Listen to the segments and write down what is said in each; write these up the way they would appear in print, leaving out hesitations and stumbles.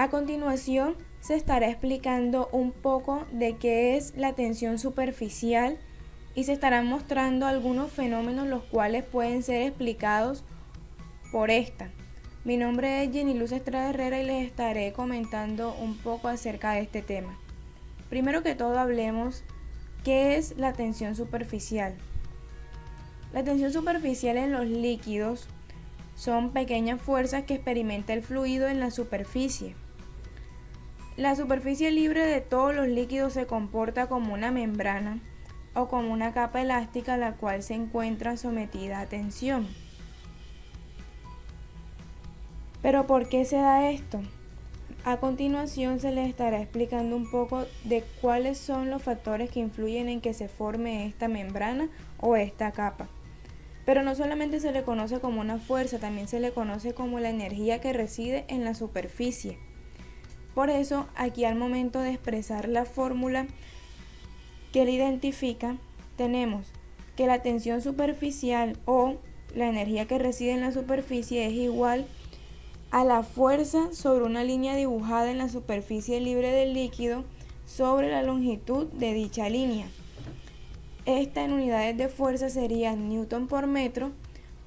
A continuación, se estará explicando un poco de qué es la tensión superficial y se estarán mostrando algunos fenómenos los cuales pueden ser explicados por esta. Mi nombre es Jenny Luz Estrada Herrera y les estaré comentando un poco acerca de este tema. Primero que todo hablemos qué es la tensión superficial. La tensión superficial en los líquidos son pequeñas fuerzas que experimenta el fluido en la superficie. La superficie libre de todos los líquidos se comporta como una membrana o como una capa elástica la cual se encuentra sometida a tensión. ¿Pero por qué se da esto? A continuación se les estará explicando un poco de cuáles son los factores que influyen en que se forme esta membrana o esta capa. Pero no solamente se le conoce como una fuerza, también se le conoce como la energía que reside en la superficie. Por eso, aquí al momento de expresar la fórmula que la identifica, tenemos que la tensión superficial o la energía que reside en la superficie es igual a la fuerza sobre una línea dibujada en la superficie libre del líquido sobre la longitud de dicha línea. Esta en unidades de fuerza sería Newton por metro,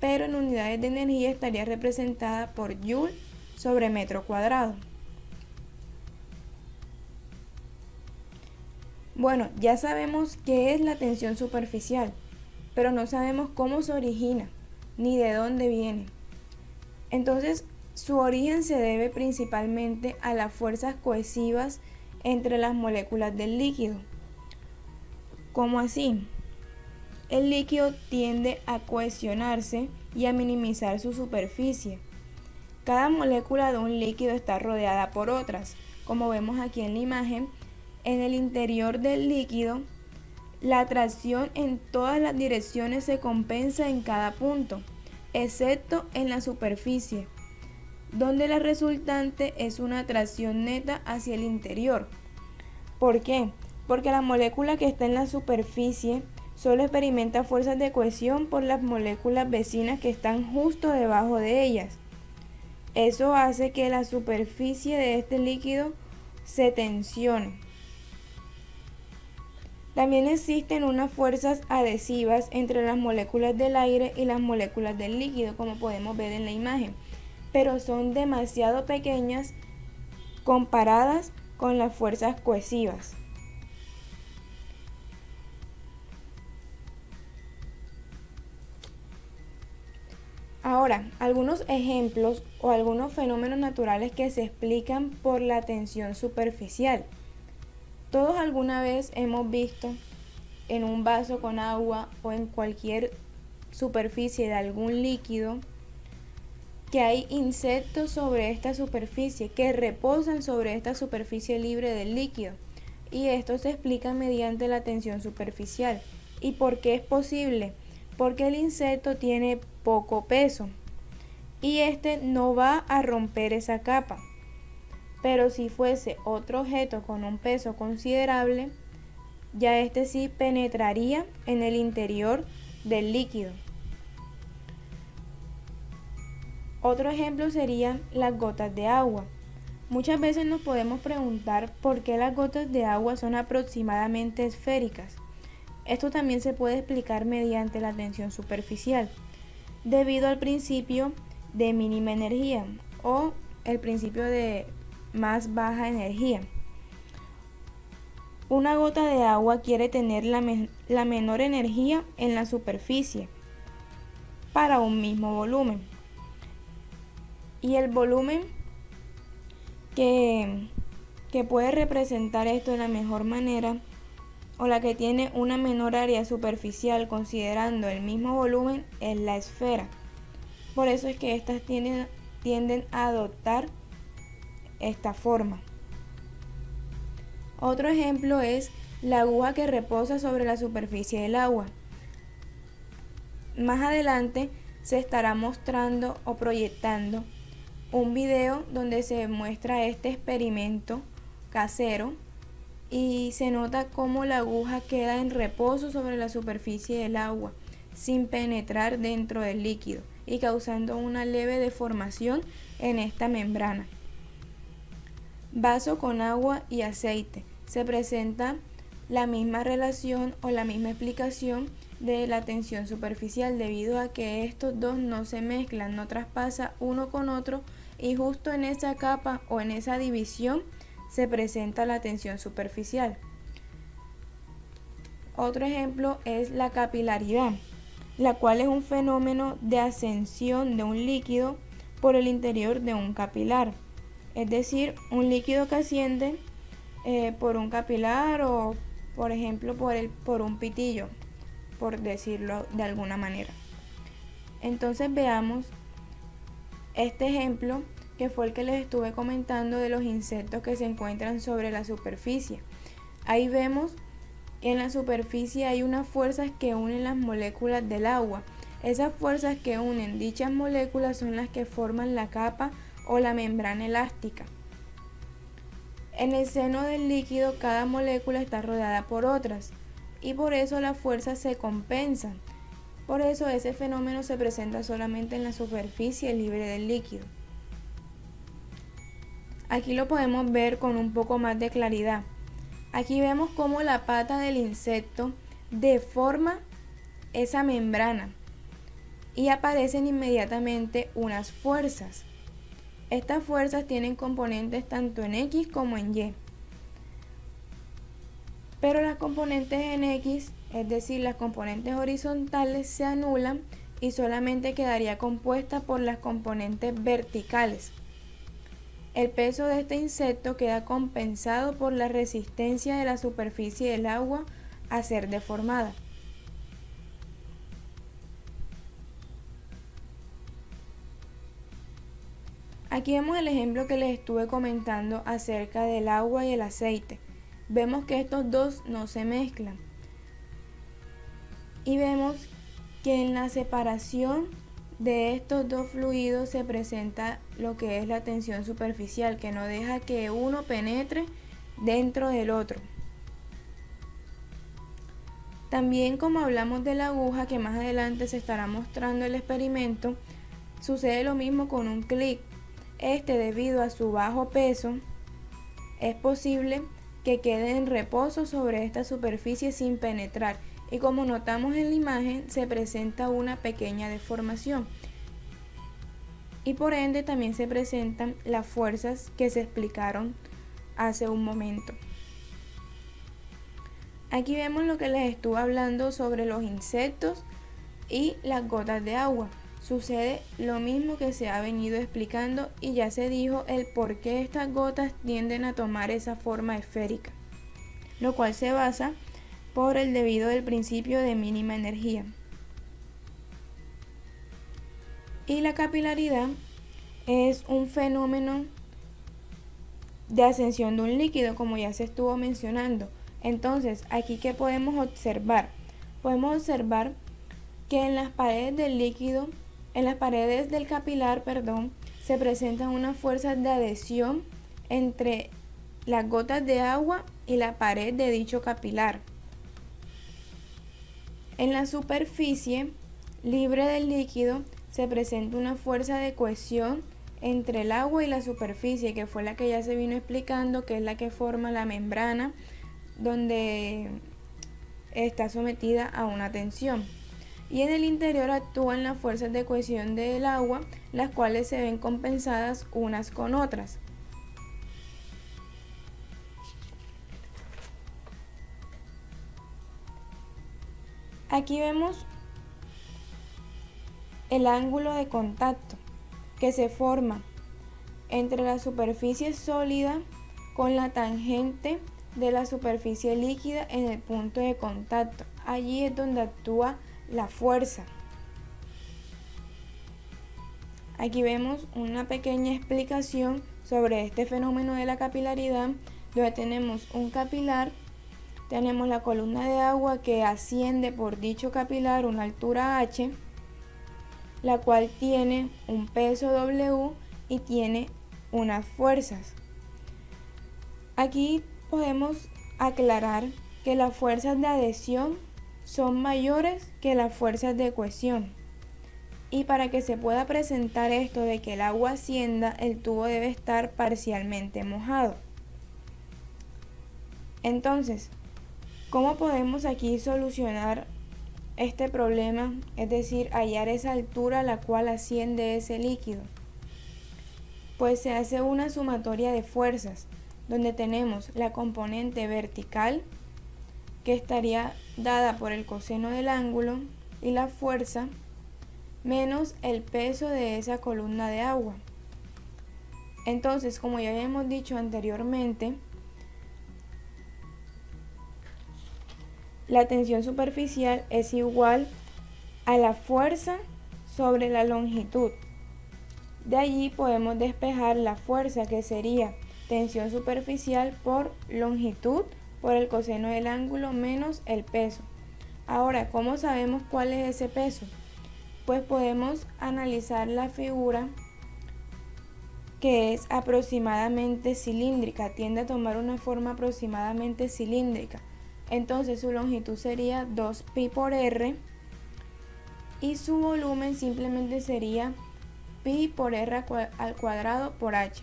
pero en unidades de energía estaría representada por Joule sobre metro cuadrado. Bueno, ya sabemos qué es la tensión superficial, pero no sabemos cómo se origina, ni de dónde viene. Entonces, su origen se debe principalmente a las fuerzas cohesivas entre las moléculas del líquido. ¿Cómo así? El líquido tiende a cohesionarse y a minimizar su superficie. Cada molécula de un líquido está rodeada por otras, como vemos aquí en la imagen. En el interior del líquido, la atracción en todas las direcciones se compensa en cada punto, excepto en la superficie, donde la resultante es una atracción neta hacia el interior. ¿Por qué? Porque la molécula que está en la superficie solo experimenta fuerzas de cohesión por las moléculas vecinas que están justo debajo de ellas. Eso hace que la superficie de este líquido se tensione. También existen unas fuerzas adhesivas entre las moléculas del aire y las moléculas del líquido, como podemos ver en la imagen, pero son demasiado pequeñas comparadas con las fuerzas cohesivas. Ahora, algunos ejemplos o algunos fenómenos naturales que se explican por la tensión superficial. Todos alguna vez hemos visto en un vaso con agua o en cualquier superficie de algún líquido que hay insectos sobre esta superficie, que reposan sobre esta superficie libre del líquido. Y esto se explica mediante la tensión superficial. ¿Y por qué es posible? Porque el insecto tiene poco peso y este no va a romper esa capa. Pero si fuese otro objeto con un peso considerable, ya este sí penetraría en el interior del líquido. Otro ejemplo serían las gotas de agua. Muchas veces nos podemos preguntar por qué las gotas de agua son aproximadamente esféricas. Esto también se puede explicar mediante la tensión superficial, debido al principio de mínima energía o el principio de más baja energía. Una gota de agua quiere tener la menor energía en la superficie para un mismo volumen. Y el volumen que puede representar esto de la mejor manera, o la que tiene una menor área superficial considerando el mismo volumen, es la esfera. Por eso es que estas tienden a adoptar esta forma. Otro ejemplo es la aguja que reposa sobre la superficie del agua. Más adelante se estará mostrando o proyectando un video donde se muestra este experimento casero y se nota cómo la aguja queda en reposo sobre la superficie del agua sin penetrar dentro del líquido y causando una leve deformación en esta membrana. Vaso con agua y aceite. Se presenta la misma relación o la misma explicación de la tensión superficial, debido a que estos dos no se mezclan, no traspasa uno con otro, y justo en esa capa o en esa división se presenta la tensión superficial. Otro ejemplo es la capilaridad, la cual es un fenómeno de ascensión de un líquido por el interior de un capilar, es decir, un líquido que asciende por un capilar o, por ejemplo, por un pitillo, por decirlo de alguna manera. Entonces veamos este ejemplo, que fue el que les estuve comentando de los insectos que se encuentran sobre la superficie. Ahí vemos que en la superficie hay unas fuerzas que unen las moléculas del agua. Esas fuerzas que unen dichas moléculas son las que forman la capa o la membrana elástica. En el seno del líquido, cada molécula está rodeada por otras, y por eso las fuerzas se compensan. Por eso ese fenómeno se presenta solamente en la superficie libre del líquido. Aquí lo podemos ver con un poco más de claridad. Aquí vemos cómo la pata del insecto deforma esa membrana y aparecen inmediatamente unas fuerzas. Estas fuerzas tienen componentes tanto en X como en Y. Pero las componentes en X, es decir, las componentes horizontales, se anulan y solamente quedaría compuesta por las componentes verticales. El peso de este insecto queda compensado por la resistencia de la superficie del agua a ser deformada. Aquí vemos el ejemplo que les estuve comentando acerca del agua y el aceite. Vemos que estos dos no se mezclan. Y vemos que en la separación de estos dos fluidos se presenta lo que es la tensión superficial, que no deja que uno penetre dentro del otro. También, como hablamos de la aguja, que más adelante se estará mostrando el experimento, sucede lo mismo con un clic. Debido a su bajo peso, es posible que quede en reposo sobre esta superficie sin penetrar, y como notamos en la imagen, se presenta una pequeña deformación, y por ende también se presentan las fuerzas que se explicaron hace un momento. Aquí vemos lo que les estuve hablando sobre los insectos y las gotas de agua. Sucede lo mismo que se ha venido explicando, y ya se dijo el por qué estas gotas tienden a tomar esa forma esférica, lo cual se basa por el debido del principio de mínima energía. Y la capilaridad es un fenómeno de ascensión de un líquido, como ya se estuvo mencionando. Entonces, aquí, ¿qué podemos observar? Podemos observar que en las paredes del líquido, en las paredes del capilar, se presentan unas fuerzas de adhesión entre las gotas de agua y la pared de dicho capilar. En la superficie libre del líquido se presenta una fuerza de cohesión entre el agua y la superficie, que fue la que ya se vino explicando, que es la que forma la membrana donde está sometida a una tensión. Y en el interior actúan las fuerzas de cohesión del agua, las cuales se ven compensadas unas con otras. Aquí vemos el ángulo de contacto que se forma entre la superficie sólida con la tangente de la superficie líquida en el punto de contacto. Allí es donde actúa la fuerza. Aquí vemos una pequeña explicación sobre este fenómeno de la capilaridad, donde tenemos un capilar, tenemos la columna de agua que asciende por dicho capilar una altura h, la cual tiene un peso W y tiene unas fuerzas. Aquí podemos aclarar que las fuerzas de adhesión son mayores que las fuerzas de cohesión, y para que se pueda presentar esto de que el agua ascienda, el tubo debe estar parcialmente mojado. Entonces, ¿cómo podemos aquí solucionar este problema? Es decir, hallar esa altura a la cual asciende ese líquido. Pues se hace una sumatoria de fuerzas, donde tenemos la componente vertical, que estaría dada por el coseno del ángulo, y la fuerza menos el peso de esa columna de agua. Entonces, como ya habíamos dicho anteriormente, la tensión superficial es igual a la fuerza sobre la longitud. De allí podemos despejar la fuerza, que sería tensión superficial por longitud por el coseno del ángulo menos el peso. Ahora, ¿cómo sabemos cuál es ese peso? Pues podemos analizar la figura, que es aproximadamente cilíndrica, tiende a tomar una forma aproximadamente cilíndrica. Entonces su longitud sería 2pi por r y su volumen simplemente sería pi por r al cuadrado por h.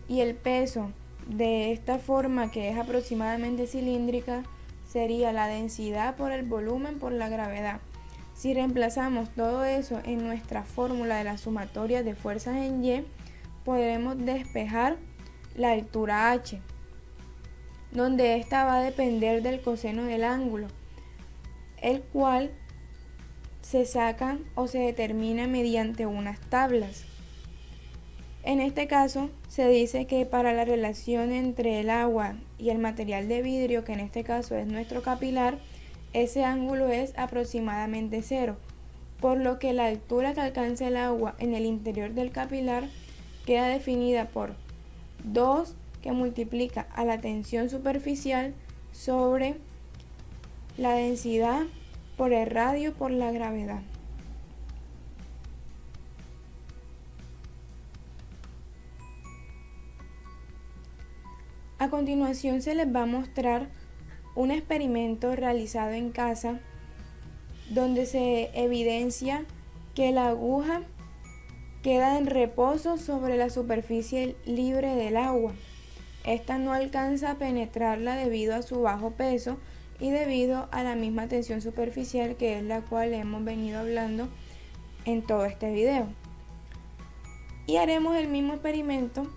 Y el peso de esta forma, que es aproximadamente cilíndrica, sería la densidad por el volumen por la gravedad. Si reemplazamos todo eso en nuestra fórmula de la sumatoria de fuerzas en Y, podremos despejar la altura h, donde esta va a depender del coseno del ángulo, el cual se saca o se determina mediante unas tablas. En este caso se dice que para la relación entre el agua y el material de vidrio, que en este caso es nuestro capilar, ese ángulo es aproximadamente 0, por lo que la altura que alcanza el agua en el interior del capilar queda definida por 2, que multiplica a la tensión superficial sobre la densidad por el radio por la gravedad. A continuación se les va a mostrar un experimento realizado en casa, donde se evidencia que la aguja queda en reposo sobre la superficie libre del agua. Esta no alcanza a penetrarla debido a su bajo peso y debido a la misma tensión superficial, que es la cual hemos venido hablando en todo este video. Y haremos el mismo experimento,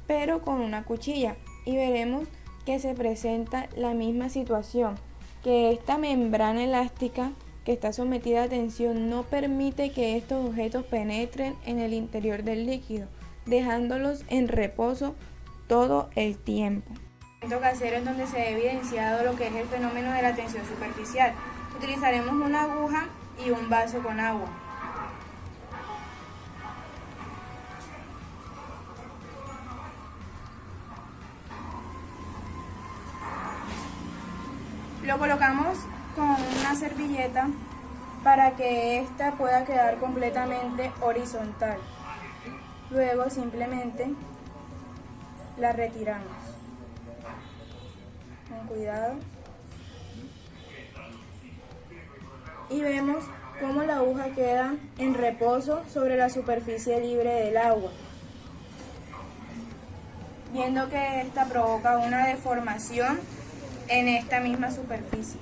pero con una cuchilla, y veremos que se presenta la misma situación, que esta membrana elástica que está sometida a tensión no permite que estos objetos penetren en el interior del líquido, dejándolos en reposo todo el tiempo. El experimento casero es donde se ha evidenciado lo que es el fenómeno de la tensión superficial. Utilizaremos una aguja y un vaso con agua. Lo colocamos con una servilleta para que ésta pueda quedar completamente horizontal. Luego simplemente la retiramos con cuidado y vemos cómo la aguja queda en reposo sobre la superficie libre del agua, viendo que esta provoca una deformación en esta misma superficie.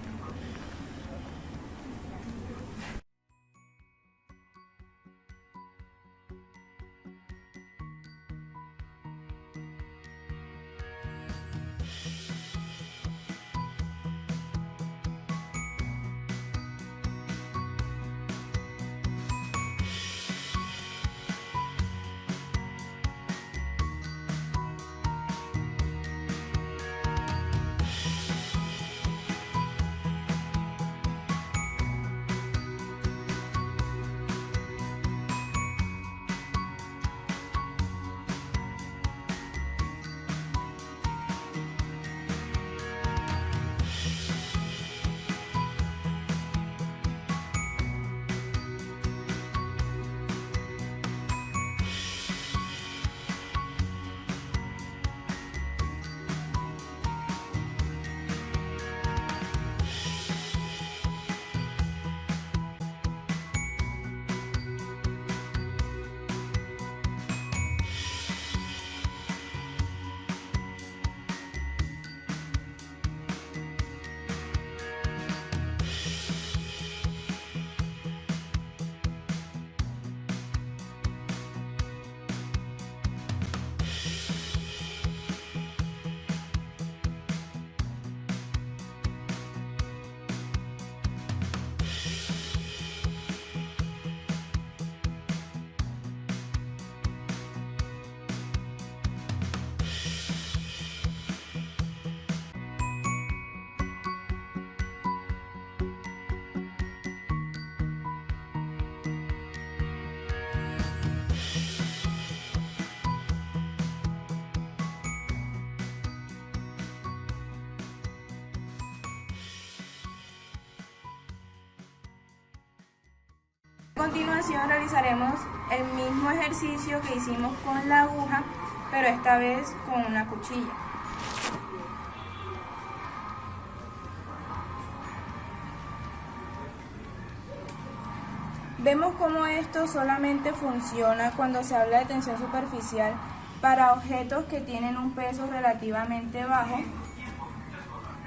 continuación realizaremos el mismo ejercicio que hicimos con la aguja, pero esta vez con una cuchilla. Vemos cómo esto solamente funciona cuando se habla de tensión superficial para objetos que tienen un peso relativamente bajo,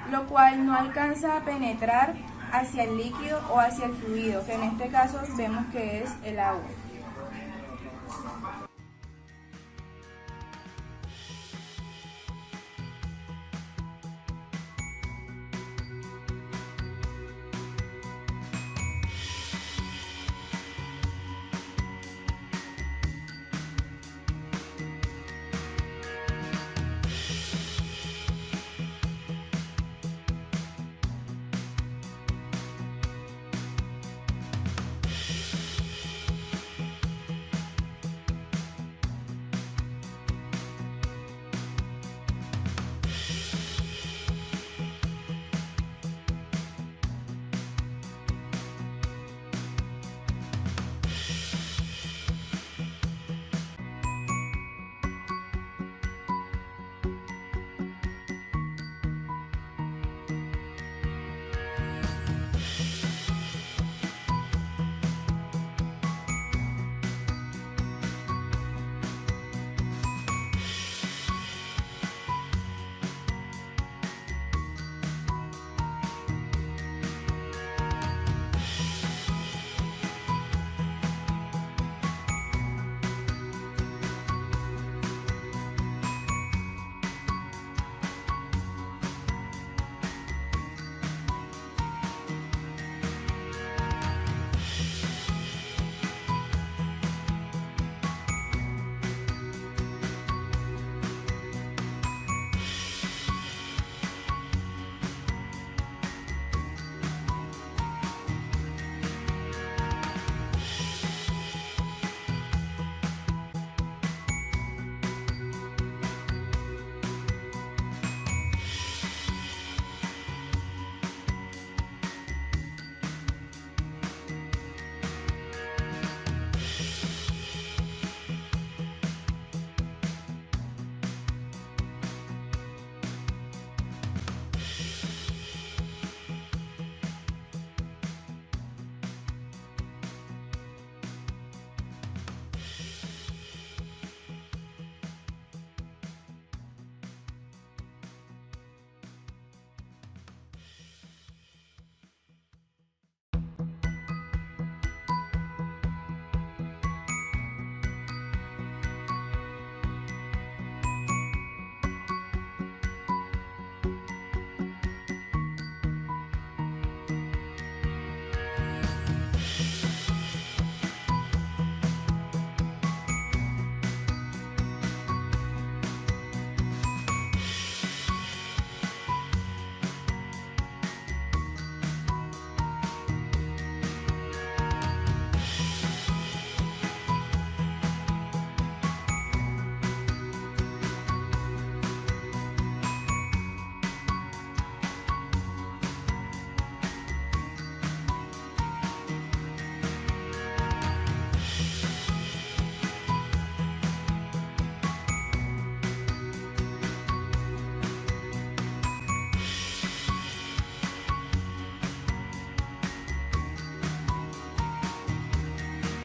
lo cual no alcanza a penetrar hacia el líquido o hacia el fluido, que en este caso vemos que es el agua.